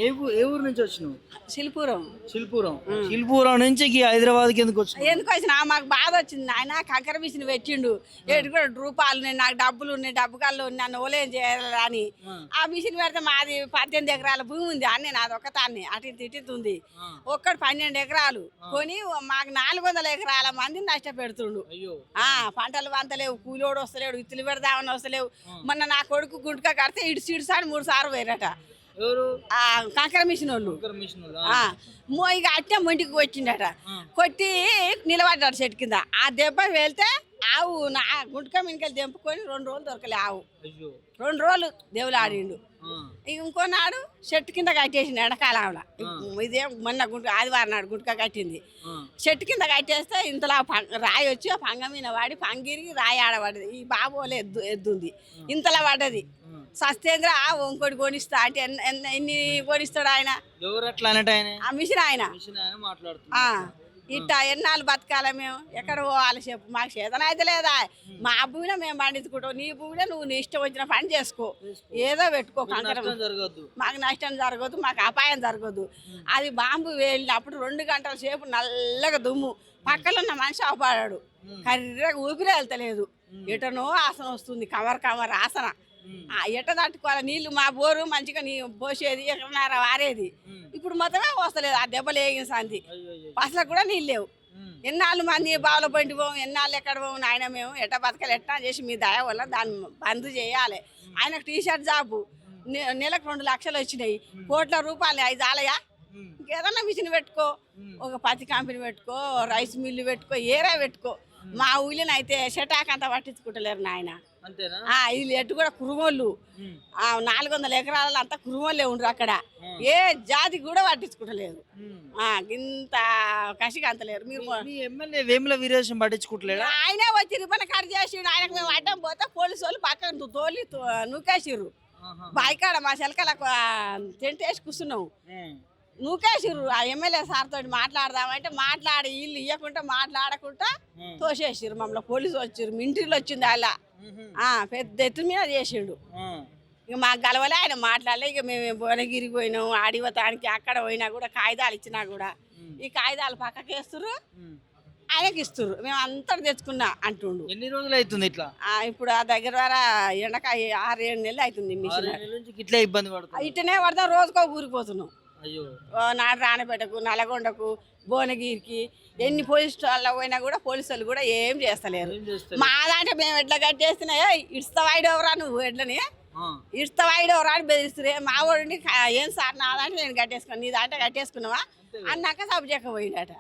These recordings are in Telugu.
ఏ ఊరు నుంచి వచ్చినావు? శిల్పురం. శిల్పురం. శిల్పురం నుంచి హైదరాబాద్కి ఎందుకు వచ్చినావు? ఎందుకు వచ్చిన మాకు బాధ వచ్చింది. ఆయన కంకర మిషన్ పెట్టిండు. ఏడు కూడా రూపాయలు ఉన్నాయి, నాకు డబ్బులు ఉన్నాయి, డబ్బు కళ్ళు ఉన్నాయి, నన్ను ఓలేం చేయాలి అని. ఆ మిషన్ పెడితే మాది 18 ఎకరాల భూమి ఉంది, అన్నీ నాది ఒక్కతాన్ని అటు ఇటు ఉంది. ఒక్కడు 12 ఎకరాలు కొని మాకు 400 ఎకరాల మందిని నష్టపెడుతుండు. పంటలు వంతలేవు, కూలోడు వస్తలేడు, ఇత్తులు పెడదామని వస్తలేవు. మొన్న నా కొడుకు గుంటుక కడితే ఇటు 3 సార్లు పోయారట కంకర మిషన్ వాళ్ళు. ఇక అట్టే మొంటికి వచ్చిండట, కొట్టి నిలబడ్డాడు చెట్టు కింద. ఆ దెబ్బ వెళ్తే ఆవు నా గుంటక మినికలు తెంపుకొని 2 రోజులు దొరకలే ఆవు. 2 రోజులు దేవులు ఆడిండు. ఇంకోనాడు చెట్టు కింద కట్టేసిండు ఎండకాలంలో. ఇదే మొన్న ఆదివారం నాడు గుంటక కట్టింది. చెట్టు కింద కట్టేస్తే ఇంతలా రాయి వచ్చి ఆ పంగ మీద వాడి పంగిరికి రాయి ఆడబడ్డది. ఈ బాబోలే ఎద్దుంది, ఇంతలా పడ్డది. సస్తేంద్ర ఇంకోటి కొనిస్తా అంటే ఎన్ని కొనిస్తాడు ఆయన? ఆ మిషన్ ఆయన. ఇట్లా ఎన్నాళ్ళు బతకాల మేము? ఎక్కడ పోవాలి చెప్పు? మాకు చేతన అయితే లేదా? మా భూమిలో మేము పండించుకుంటాం, నీ భూమిలో నువ్వు నీ ఇష్టం వచ్చిన పని చేసుకో, ఏదో పెట్టుకో. మాకు నష్టం జరగదు, మాకు అపాయం జరగదు. అది బాంబు వెళ్ళినప్పుడు 2 గంటల సేపు నల్లగా దుమ్ము, పక్కన ఉన్న మనిషి అవపడాడు, కర్రగా ఊపిరి వెళ్తలేదు. ఎటనో ఆసన వస్తుంది, కమర్ ఆసన. ఎట్ట తట్టుకోవాలి? నీళ్లు మా బోరు మంచిగా నీ పోసేది, ఎక్కడన్నార వారేది. ఇప్పుడు మొత్తమే వస్తలేదు. ఆ దెబ్బలు వేగిన సంతి అసలు కూడా నీళ్ళు లేవు. ఎన్నాళ్ళు మంది బావుల పంటి పోం, ఎన్నాళ్ళు ఎక్కడ పోం నాయన. మేము ఎట్ట బతకాలి ఎట్టా చేసి మీ దయ వల్ల దాన్ని బంద్ చేయాలి. ఆయనకు టీషర్ట్ జాబు నెలకు 2 లక్షలు వచ్చినాయి, కోట్ల రూపాయలు. 5 ఆలయా? ఇంకేదన్నా మిషన్ పెట్టుకో, ఒక పత్తి కంపెనీ పెట్టుకో, రైస్ మిల్లు పెట్టుకో, ఏరా పెట్టుకో. మా ఊళ్ళని అయితే చెటాక్ అంతా పట్టించుకుంటలేరు నాయన. వీళ్ళు ఎట్టు కూడా కురుమోళ్ళు. 400 ఎకరాలలో అంతా కురుమోళ్ళే ఉండరు. అక్కడ ఏ జాతి కూడా పట్టించుకుంటలేరు. ఇంత కసిగా అంతలేరు. మీరు ఎమ్మెల్యే వేముల వీరేశం పట్టించుకుంటలేడు. ఆయనే వచ్చి రిబ్బన్ కట్ చేసిండు. ఆయనకు మేము అడ్డం పోతే పోలీసు వాళ్ళు పక్కన తోలి నూకేసిర్రు. బాయికాడ మా శెలకలకు టెంట్ వేసి కూర్చున్నావు, నూకేసిర్రు. ఆ ఎమ్మెల్యే సార్ తోటి మాట్లాడదామంటే మాట్లాడి వీళ్ళు ఇవ్వకుండా మాట్లాడకుండా తోసేసిర్రు. మమ్మల్ని పోలీసు వచ్చిర్రు, మింట్రీలు వచ్చింది అలా పెద్ద ఎత్తు మీద చేసిండు. ఇక మాకు గలవలే, ఆయన మాట్లాడలే. ఇక మేము భువనగిరికి పోయినాం, ఆడివతానికి. అక్కడ పోయినా కూడా కాగితాలు ఇచ్చినా కూడా ఈ కాగితాలు పక్కకి వేస్తుర్రు, ఆయనకి ఇస్తుర్రు. మేము అంతా తెచ్చుకున్నా అంటుండు. ఎన్ని రోజులు అవుతుంది ఇట్లా? ఇప్పుడు ఆ దగ్గర ఎండక 6-7 నెలలు అవుతుంది. ఇట్లా ఇబ్బంది పడుతుంది. ఇట్టనే పడతాం, రోజుకో ఊరిపోతున్నాం. నాడు రాణపేటకు, నల్గొండకు, భువనగిరికి ఎన్ని పోలీస్ స్టేషన్లో పోయినా కూడా పోలీసు వాళ్ళు కూడా ఏం చేస్తలేరు. మా దాంట్లో మేము ఎడ్ల కట్టేస్తున్నా, ఇడుస్తావాయిడవరా నువ్వు ఎడ్లని, ఇడుస్తావాయిడవరా అని బెదిరిస్తురే. మా వాడిని ఏం సార్ నా దాంట్లో నేను కట్టేసుకున్నాను, నీ దాంట్లో కట్టేసుకున్నావా అన్నాక సబ్జెక్ట్ పోయినట.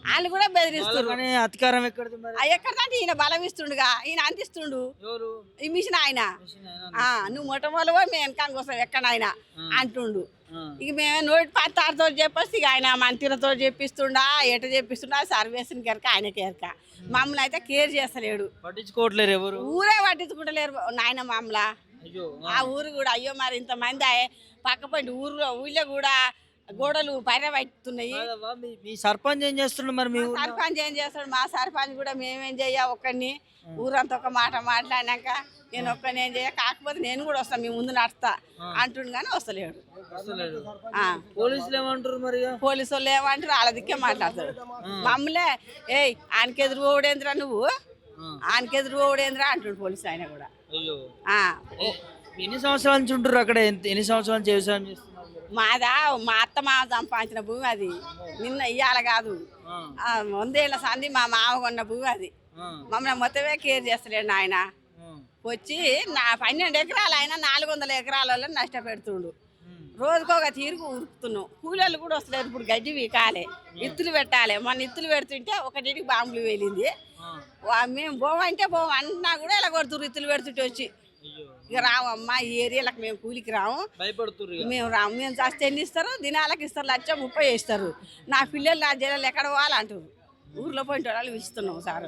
వాళ్ళు కూడా బెదిరిస్తారు. అధికారం ఎక్కడంటే ఈయన బలం ఇస్తుండుగా, ఈయన అందిస్తుండు. ఈ మిషన్ ఆయన, నువ్వు మొట్టమొదలు మేము వెనకానికి వస్తాం ఎక్కడ ఆయన అంటుండు. ఇక మేము నోటి పత్తారితో చెప్పేసి ఇక ఆయన మంత్రితో చెప్పిస్తుండా, ఎట చెప్పిస్తుండా, సర్వేషన్ కెరక ఆయనకి ఎరక. మమ్మల్ని అయితే కేర్ చేస్తలేడు, పట్టించుకోవట్లేరు ఎవరు. ఊరే పట్టించుకుంటలేరు నాయన మమ్మల్ని. ఆ ఊరు కూడా అయ్యో మరి ఇంతమంది పక్కపంటి ఊళ్ళో కూడా గోడలు పర్యవేస్తున్నాయి. మీ సర్పంచ్ ఏం చేస్తున్నాడు మరి? సర్పంచ్ ఏం చేస్తాడు? మా సర్పంచ్ కూడా మేమేం చెయ్య, ఒక్కడిని ఊరంతా ఒక మాట మాట్లాడినాక నేను ఒక్కడిని ఏం చెయ్య, కాకపోతే నేను కూడా వస్తాను, మీ ముందు నడుస్తా అంటుండు కానీ వస్తలేడు. పోలీసులు ఏమంటారు మరి? పోలీసు వాళ్ళు ఏమంటారు? వాళ్ళ దిక్కే మాట్లాడతాడు. మమ్మల్నే ఆయనకెదురు ఓడేంద్రా, నువ్వు ఆయనకెదురు ఓడేంద్రా అంటుండు పోలీసు ఆయన కూడా. ఎన్ని సంవత్సరాల నుంచి ఉంటారు అక్కడ? ఎన్ని సంవత్సరాల నుంచి వ్యవసాయం చేస్తున్నారు? మా అత్త మామ సంపాదించిన భూమి అది, నిన్న ఇయ్యాల కాదు, 100 ఏళ్ల సంది మా మామ కొన్న భూమి అది. మమ్మల్ని మొత్తమే కేర్ చేస్తలేడు ఆయన. వచ్చి 12 ఎకరాలు ఆయన 400 ఎకరాలలో నష్టపెడుతుండు. రోజుకొక తీరుకు ఉరుకుతున్నాం. కూలీలు కూడా వస్తలేదు. ఇప్పుడు గడ్డి వీకాలి, ఇత్తులు పెట్టాలి. మొన్న ఇత్తులు పెడుతుంటే ఒకటికి బాంబులు వెళ్ళింది. మేము పోవంటే పోవం అన్నా కూడా ఇలా కొడుతురు, ఇత్తులు పెడుతుంటే వచ్చి. ఇక రావమ్మా ఈ ఏరియాలకు మేము కూలికి రాము, మేము రాము. మేము చేస్తే ఎన్ని ఇస్తారు? దినాలకు ఇస్తారు, 1,30,000 ఇస్తారు. నా పిల్లలు నా జిల్లాలు ఎక్కడ పోవాలంటారు. ఊర్లో పోయిన వాళ్ళు పిలుస్తున్నాం సార్.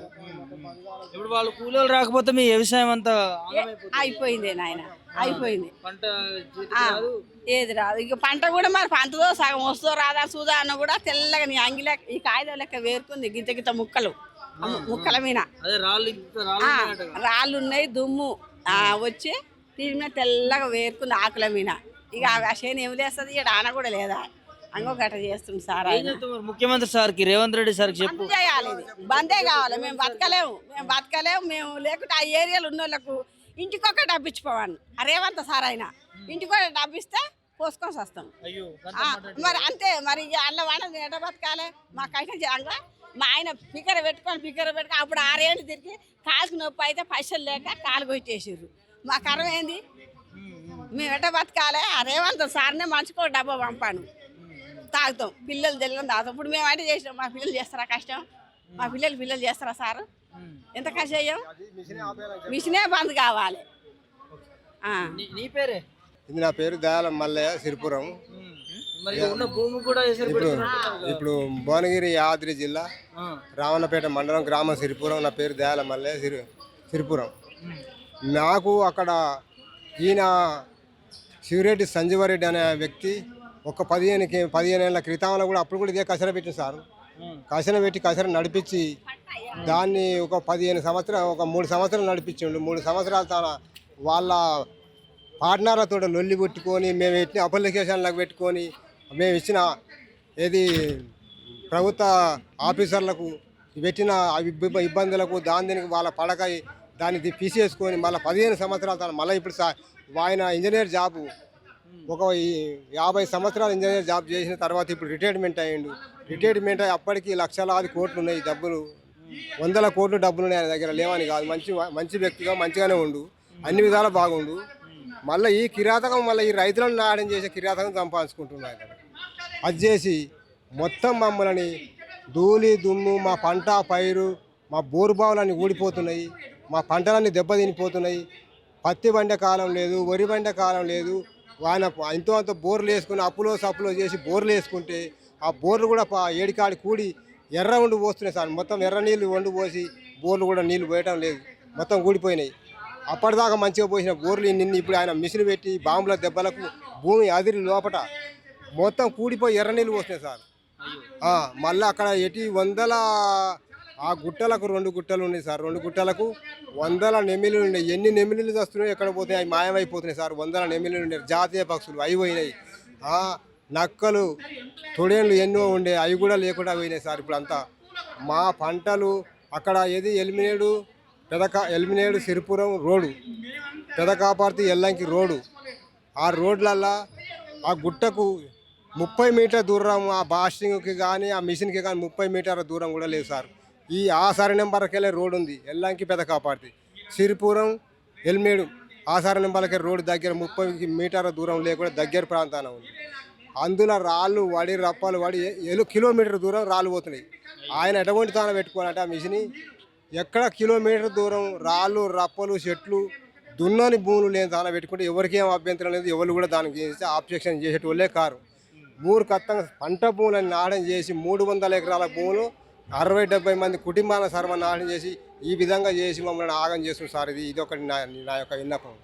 ఇప్పుడు వాళ్ళు కూలీలు రాకపోతే మీ వ్యవసాయం అంతా అయిపోయింది నాయన, అయిపోయింది. ఏది రాదు. ఇక పంట కూడా మరి పంటతో సగం వస్తుందో రాదా చూదా అన్న కూడా తెల్లగా నీ అంగిలే ఈ కాగితం లెక్క వేరుకుంది. గింత గింత ముక్కల మీద రాళ్ళు ఉన్నాయి, దుమ్ము వచ్చి దీని మీద తెల్లగా వేరుకుంది ఆకుల మీద. ఇక ఆ చేను ఏమి లేస్తుంది ఇక్కడ ఆన కూడా లేదా అంగో గట్ట చేస్తుంది సార్ ఏం ఆయన చెప్తావు మరి ముఖ్యమంత్రి సార్కి రేవంత్ రెడ్డి సార్కి చెప్పు. బంద్ చేయాలి ఇది. బందే కావాలి. మేము బతకలేము మేము లేకుంటే ఆ ఏరియాలో ఉన్న వాళ్ళకు ఇంటికొక డబ్బు ఇచ్చిపోవాలి. రేవంత్ సార్ అయినా ఇంటికొక డబ్బు ఇస్తే పోసుకొని వస్తాం. అయ్యో మరి అంతే మరి అల్ల వాడని ఎట బతకాలి మా కష్టం చేయాలి. మా ఆయన పికర పెట్టుకొని అప్పుడు 6 ఏళ్ళు తిరిగి కాలుకు నొప్పి అయితే పైసలు లేక కాలు కొట్టేసారు. మా కరం ఏంది మేము ఎట బతకాలి. రేవంత్ సార్నే మంచుకో డబ్బా పంపాను తాగుతాం పిల్లలు తెలియని తాగుతాం. ఇప్పుడు మేము అంటే చేసినాం మా పిల్లలు చేస్తారా కష్టం మా పిల్లలు చేస్తారా సారు ఎంత కష్టం అయ్యాం మిషనే బంద్ కావాలి. నీ పేరే ఇది నా పేరు దయాలం మల్లయ్య సిరిపురం. మరి ఉన్న భూమి కూడా ఎసరు పెడుతున్నట్టున్నారు కదా. ఇప్పుడు భువనగిరి యాదాద్రి జిల్లా రావణపేట మండలం గ్రామం సిరిపురం. నా పేరు దయాలం మల్లయ్య సిరిపురం. నాకు అక్కడ ఈయన శివరెడ్డి సంజీవరెడ్డి అనే వ్యక్తి ఒక 15 ఏళ్ళ క్రితంలో కూడా అప్పుడు కూడా ఇదే కసర పెట్టింది సార్. కసర నడిపించి దాన్ని ఒక 15 సంవత్సరాలు ఒక 3 సంవత్సరాలు నడిపించిండు. 3 సంవత్సరాల తన వాళ్ళ పార్ట్నర్లతో లొల్లి పెట్టుకొని మేము ఇచ్చిన అప్లికేషన్లకు పెట్టుకొని మేము ఇచ్చిన ఏది ప్రభుత్వ ఆఫీసర్లకు పెట్టిన ఇబ్బందులకు దీనికి వాళ్ళ పడక దాన్ని తీసేసుకొని మళ్ళీ 15 సంవత్సరాల తన మళ్ళీ ఇప్పుడు ఆయన ఇంజనీర్ జాబు ఒక 50 సంవత్సరాలు ఇంజనీర్ జాబ్ చేసిన తర్వాత ఇప్పుడు రిటైర్మెంట్ అయ్యిండు. రిటైర్మెంట్ అయ్యి అప్పటికి లక్షలాది కోట్లు ఉన్నాయి డబ్బులు, 100 కోట్లు డబ్బులు ఉన్నాయి ఆయన దగ్గర. లేవని కాదు, మంచి వ్యక్తిగా మంచిగానే ఉండు, అన్ని విధాలు బాగుండు. మళ్ళీ ఈ కిరాతకం మళ్ళీ ఈ రైతులను నాడడం చేసే కిరాతకం సంపాదించుకుంటున్నాయి. అది చేసి మొత్తం మమ్మల్ని ధూళి దుమ్ము మా పంట పైరు మా బోరుబావులన్నీ ఊడిపోతున్నాయి, మా పంటలన్నీ దెబ్బతినిపోతున్నాయి. పత్తి బండే కాలం లేదు, వరి బండే కాలం లేదు. ఆయన ఎంతో అంత బోర్లు వేసుకుని సప్పులో చేసి బోర్లు వేసుకుంటే ఆ బోర్లు కూడా ఏడికాడి కూడి ఎర్ర వండు పోస్తున్నాయి సార్. మొత్తం ఎర్ర నీళ్ళు వండు పోసి బోర్లు కూడా నీళ్ళు పోయటం లేదు, మొత్తం కూడిపోయినాయి. అప్పటిదాకా మంచిగా పోసిన బోర్లు ఇప్పుడు ఆయన మిషన్ పెట్టి బాంబుల దెబ్బలకు భూమి అదిరి లోపట మొత్తం కూడిపోయి ఎర్ర నీళ్ళు పోస్తున్నాయి సార్. మళ్ళీ అక్కడ ఆ గుట్టలకు 2 గుట్టలు ఉన్నాయి సార్. 2 గుట్టలకు 100 నెమిలీలు ఉన్నాయి. ఎన్ని నెమిలీలు వస్తున్నాయి ఎక్కడ పోతున్నాయి, అవి మాయమైపోతున్నాయి సార్. 100 నెమిలీలు ఉన్నాయి, జాతీయ పక్షులు అవి పోయినాయి. నక్కలు తొడేళ్ళు ఎన్నో ఉండే అవి కూడా లేకుండా పోయినాయి సార్. ఇప్పుడు అంతా మా పంటలు అక్కడ ఏది ఎలిమినేడు సిరిపురం రోడ్డు, పెదకాపర్తి ఎల్లంకి రోడ్డు, ఆ రోడ్లల్లో ఆ గుట్టకు 30 మీటర్ దూరం ఆ బాస్టింగ్కి కానీ ఆ మిషన్కి కానీ 30 మీటర్ల దూరం కూడా లేదు సార్. ఈ ఆసారి నెంబర్కి వెళ్ళే రోడ్డు ఉంది, ఎల్లంకి పెదకాపర్తి సిరిపురం ఎలిమినేడు ఆసారి నెంబర్కి రోడ్డు దగ్గర 30 మీటర్ల దూరం లేకుండా దగ్గర ప్రాంతాన ఉంది. అందులో రాళ్ళు వడి రప్పలు వడి కిలోమీటర్ దూరం రాళ్ళు పోతున్నాయి. ఆయన ఎటువంటి తాన పెట్టుకోవాలంటే ఆ మిషన్ ఎక్కడ కిలోమీటర్ దూరం రాళ్ళు రప్పలు చెట్లు దున్నని భూములు లేని తాన పెట్టుకుంటే ఎవరికి ఏం అభ్యంతరం లేదు. ఎవరు కూడా దానికి ఆబ్జెక్షన్ చేసేటోళ్ళే కారు. మూర్ఖత్తంగా పంట భూములను నాశనం చేసి 300 ఎకరాల భూములు 60-70 మంది కుటుంబాల సర్వనాశనం చేసి ఈ విధంగా చేసి మమ్మల్ని ఆగం చేస్తుంది సార్. ఇది ఒకటి నా యొక్క విన్నపం.